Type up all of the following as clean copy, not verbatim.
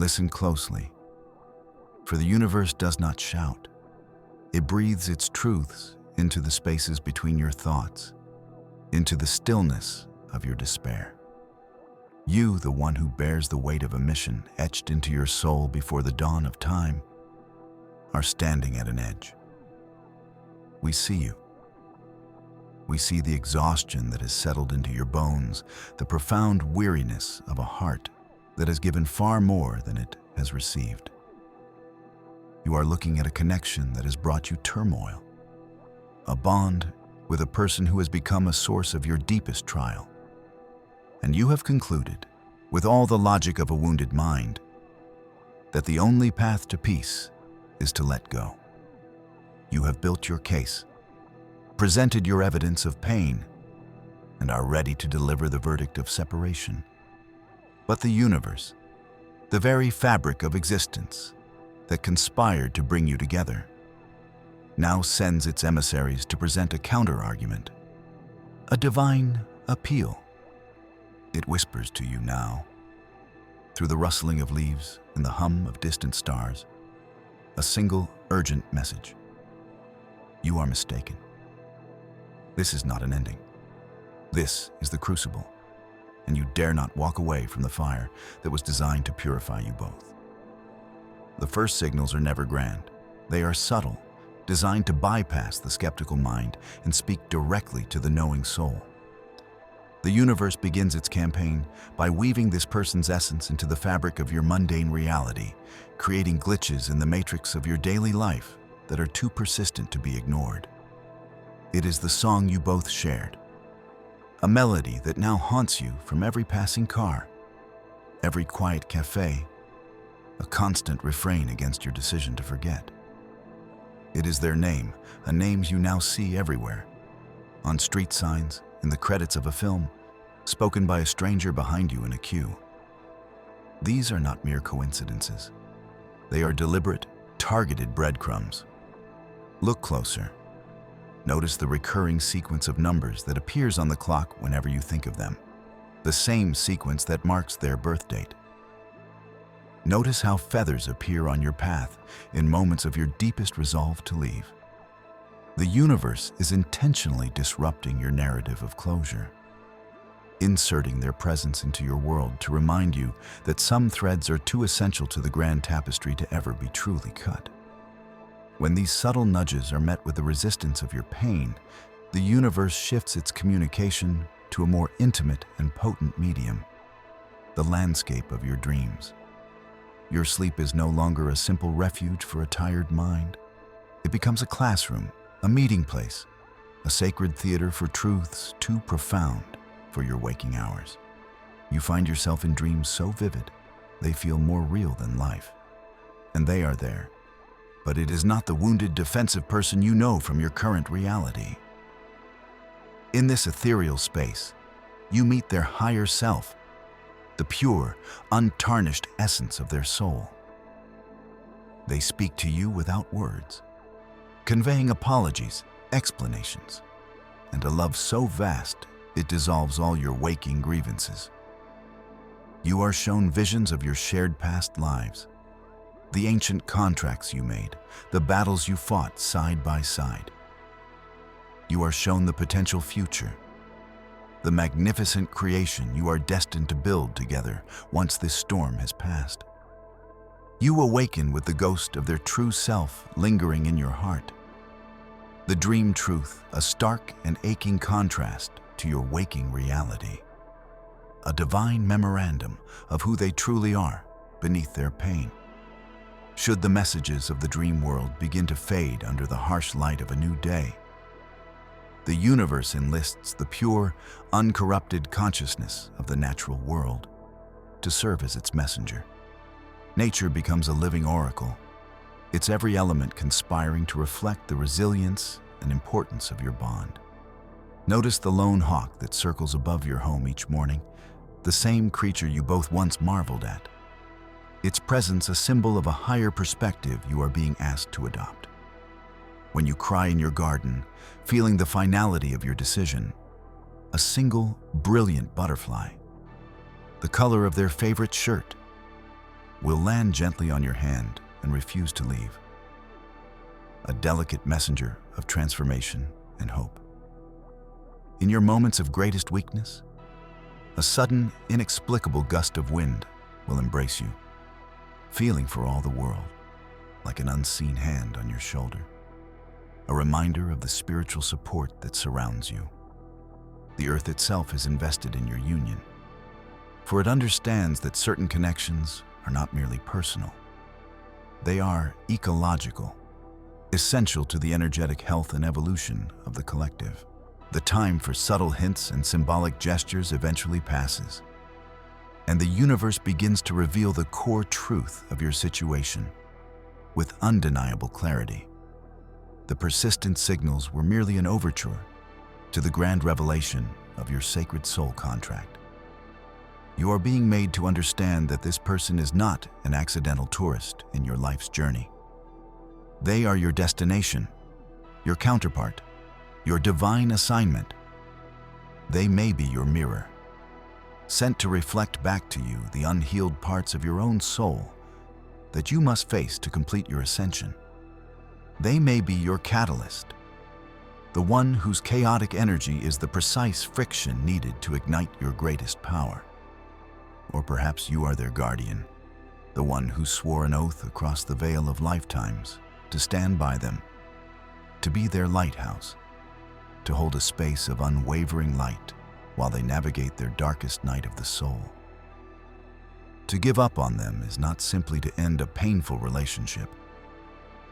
Listen closely, for the universe does not shout. It breathes its truths into the spaces between your thoughts, into the stillness of your despair. You, the one who bears the weight of a mission etched into your soul before the dawn of time, are standing at an edge. We see you. We see the exhaustion that has settled into your bones, the profound weariness of a heart that has given far more than it has received. You are looking at a connection that has brought you turmoil, a bond with a person who has become a source of your deepest trial. And you have concluded, with all the logic of a wounded mind, that the only path to peace is to let go. You have built your case, presented your evidence of pain, and are ready to deliver the verdict of separation. But the universe, the very fabric of existence that conspired to bring you together, now sends its emissaries to present a counter-argument, a divine appeal. It whispers to you now, through the rustling of leaves and the hum of distant stars, a single urgent message. You are mistaken. This is not an ending. This is the crucible, and you dare not walk away from the fire that was designed to purify you both. The first signals are never grand. They are subtle, designed to bypass the skeptical mind and speak directly to the knowing soul. The universe begins its campaign by weaving this person's essence into the fabric of your mundane reality, creating glitches in the matrix of your daily life that are too persistent to be ignored. It is the song you both shared, a melody that now haunts you from every passing car, every quiet cafe, a constant refrain against your decision to forget. It is their name, a name you now see everywhere, on street signs, in the credits of a film, spoken by a stranger behind you in a queue. These are not mere coincidences. They are deliberate, targeted breadcrumbs. Look closer. Notice the recurring sequence of numbers that appears on the clock whenever you think of them, the same sequence that marks their birth date. Notice how feathers appear on your path in moments of your deepest resolve to leave. The universe is intentionally disrupting your narrative of closure, inserting their presence into your world to remind you that some threads are too essential to the grand tapestry to ever be truly cut. When these subtle nudges are met with the resistance of your pain, the universe shifts its communication to a more intimate and potent medium, the landscape of your dreams. Your sleep is no longer a simple refuge for a tired mind. It becomes a classroom, a meeting place, a sacred theater for truths too profound for your waking hours. You find yourself in dreams so vivid, they feel more real than life. And they are there. But it is not the wounded, defensive person you know from your current reality. In this ethereal space, you meet their higher self, the pure, untarnished essence of their soul. They speak to you without words, conveying apologies, explanations, and a love so vast it dissolves all your waking grievances. You are shown visions of your shared past lives, the ancient contracts you made, the battles you fought side by side. You are shown the potential future, the magnificent creation you are destined to build together once this storm has passed. You awaken with the ghost of their true self lingering in your heart. The dream truth, a stark and aching contrast to your waking reality. A divine memorandum of who they truly are beneath their pain. Should the messages of the dream world begin to fade under the harsh light of a new day, the universe enlists the pure, uncorrupted consciousness of the natural world to serve as its messenger. Nature becomes a living oracle, its every element conspiring to reflect the resilience and importance of your bond. Notice the lone hawk that circles above your home each morning, the same creature you both once marveled at. Its presence a symbol of a higher perspective you are being asked to adopt. When you cry in your garden, feeling the finality of your decision, a single, brilliant butterfly, the color of their favorite shirt, will land gently on your hand and refuse to leave. A delicate messenger of transformation and hope. In your moments of greatest weakness, a sudden, inexplicable gust of wind will embrace you, feeling for all the world like an unseen hand on your shoulder, a reminder of the spiritual support that surrounds you. The earth itself is invested in your union, for it understands that certain connections are not merely personal. They are ecological, essential to the energetic health and evolution of the collective. The time for subtle hints and symbolic gestures eventually passes, and the universe begins to reveal the core truth of your situation with undeniable clarity. The persistent signals were merely an overture to the grand revelation of your sacred soul contract. You are being made to understand that this person is not an accidental tourist in your life's journey. They are your destination, your counterpart, your divine assignment. They may be your mirror, sent to reflect back to you the unhealed parts of your own soul that you must face to complete your ascension. They may be your catalyst, the one whose chaotic energy is the precise friction needed to ignite your greatest power. Or perhaps you are their guardian, the one who swore an oath across the veil of lifetimes to stand by them, to be their lighthouse, to hold a space of unwavering light while they navigate their darkest night of the soul. To give up on them is not simply to end a painful relationship.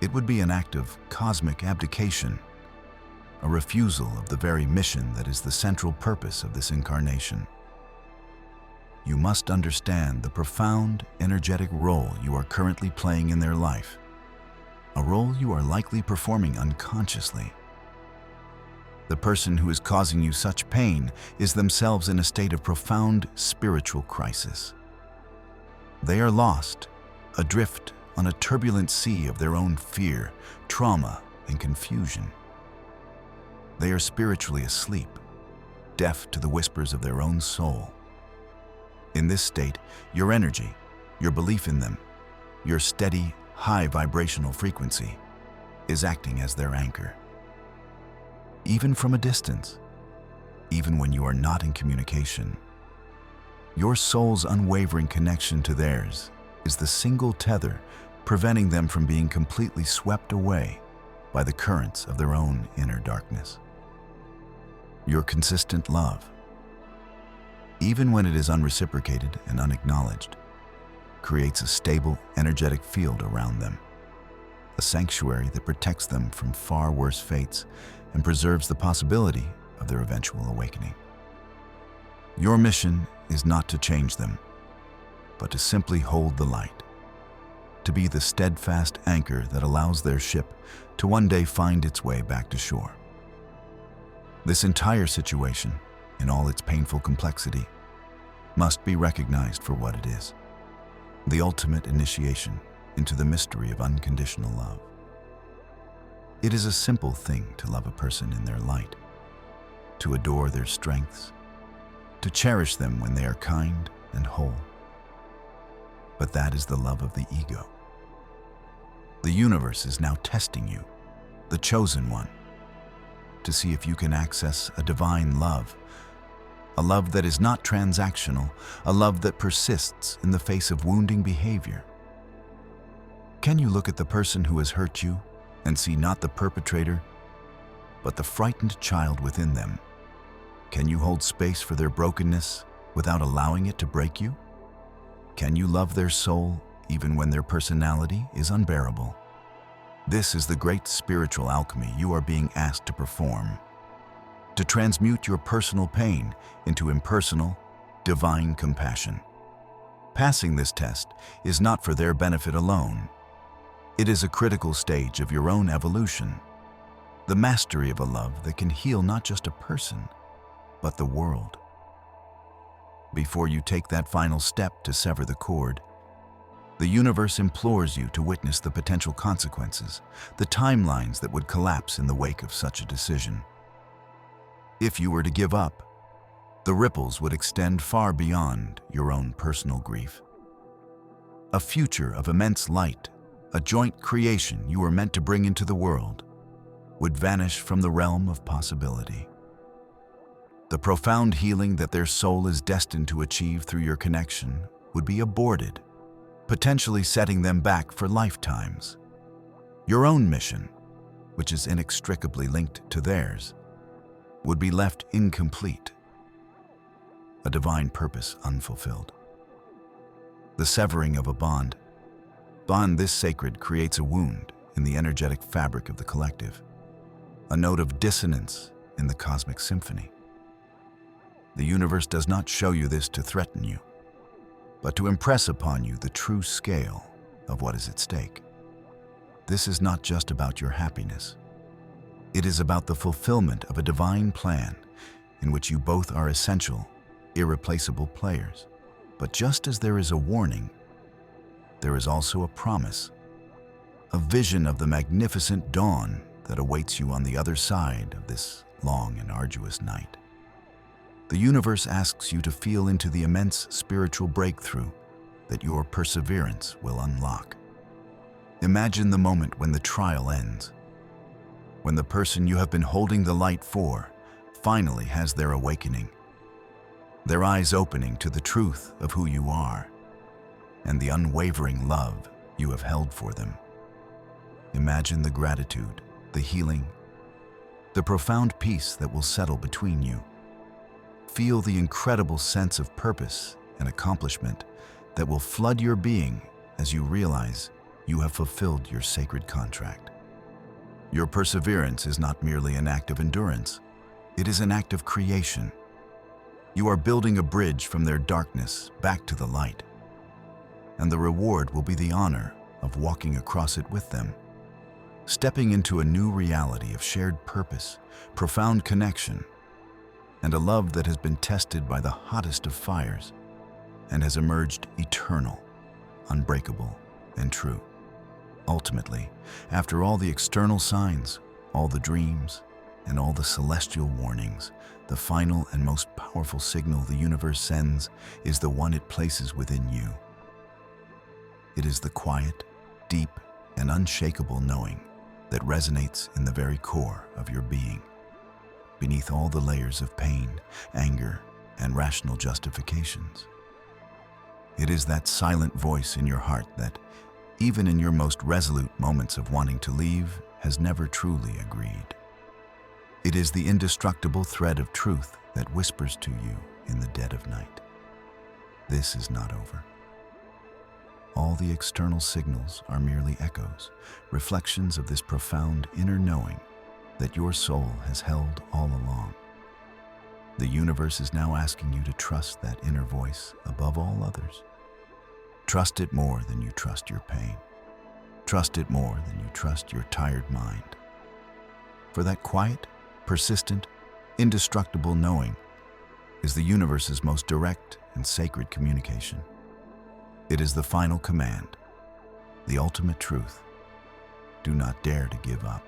It would be an act of cosmic abdication, a refusal of the very mission that is the central purpose of this incarnation. You must understand the profound, energetic role you are currently playing in their life, a role you are likely performing unconsciously. The person who is causing you such pain is themselves in a state of profound spiritual crisis. They are lost, adrift on a turbulent sea of their own fear, trauma, and confusion. They are spiritually asleep, deaf to the whispers of their own soul. In this state, your energy, your belief in them, your steady, high vibrational frequency is acting as their anchor. Even from a distance, even when you are not in communication, your soul's unwavering connection to theirs is the single tether preventing them from being completely swept away by the currents of their own inner darkness. Your consistent love, even when it is unreciprocated and unacknowledged, creates a stable, energetic field around them, a sanctuary that protects them from far worse fates and preserves the possibility of their eventual awakening. Your mission is not to change them, but to simply hold the light, to be the steadfast anchor that allows their ship to one day find its way back to shore. This entire situation, in all its painful complexity, must be recognized for what it is: the ultimate initiation into the mystery of unconditional love. It is a simple thing to love a person in their light, to adore their strengths, to cherish them when they are kind and whole. But that is the love of the ego. The universe is now testing you, the chosen one, to see if you can access a divine love, a love that is not transactional, a love that persists in the face of wounding behavior. Can you look at the person who has hurt you and see not the perpetrator, but the frightened child within them? Can you hold space for their brokenness without allowing it to break you? Can you love their soul even when their personality is unbearable? This is the great spiritual alchemy you are being asked to perform, to transmute your personal pain into impersonal, divine compassion. Passing this test is not for their benefit alone. It is a critical stage of your own evolution, the mastery of a love that can heal not just a person, but the world. Before you take that final step to sever the cord, the universe implores you to witness the potential consequences, the timelines that would collapse in the wake of such a decision. If you were to give up, the ripples would extend far beyond your own personal grief. a future of immense light, a joint creation you were meant to bring into the world, would vanish from the realm of possibility. The profound healing that their soul is destined to achieve through your connection would be aborted, potentially setting them back for lifetimes. Your own mission, which is inextricably linked to theirs, would be left incomplete, a divine purpose unfulfilled. The severing of a bond this sacred creates a wound in the energetic fabric of the collective, a note of dissonance in the cosmic symphony. The universe does not show you this to threaten you, but to impress upon you the true scale of what is at stake. This is not just about your happiness. It is about the fulfillment of a divine plan in which you both are essential, irreplaceable players. But just as there is a warning, there is also a promise, a vision of the magnificent dawn that awaits you on the other side of this long and arduous night. The universe asks you to feel into the immense spiritual breakthrough that your perseverance will unlock. Imagine the moment when the trial ends, when the person you have been holding the light for finally has their awakening, their eyes opening to the truth of who you are and the unwavering love you have held for them. Imagine the gratitude, the healing, the profound peace that will settle between you. Feel the incredible sense of purpose and accomplishment that will flood your being as you realize you have fulfilled your sacred contract. Your perseverance is not merely an act of endurance, it is an act of creation. You are building a bridge from their darkness back to the light, and the reward will be the honor of walking across it with them, stepping into a new reality of shared purpose, profound connection, and a love that has been tested by the hottest of fires and has emerged eternal, unbreakable, and true. Ultimately, after all the external signs, all the dreams, and all the celestial warnings, the final and most powerful signal the universe sends is the one it places within you. It is the quiet, deep, and unshakable knowing that resonates in the very core of your being, beneath all the layers of pain, anger, and rational justifications. It is that silent voice in your heart that, even in your most resolute moments of wanting to leave, has never truly agreed. It is the indestructible thread of truth that whispers to you in the dead of night. This is not over. All the external signals are merely echoes, reflections of this profound inner knowing that your soul has held all along. The universe is now asking you to trust that inner voice above all others. Trust it more than you trust your pain. Trust it more than you trust your tired mind. For that quiet, persistent, indestructible knowing is the universe's most direct and sacred communication. It is the final command, the ultimate truth. Do not dare to give up.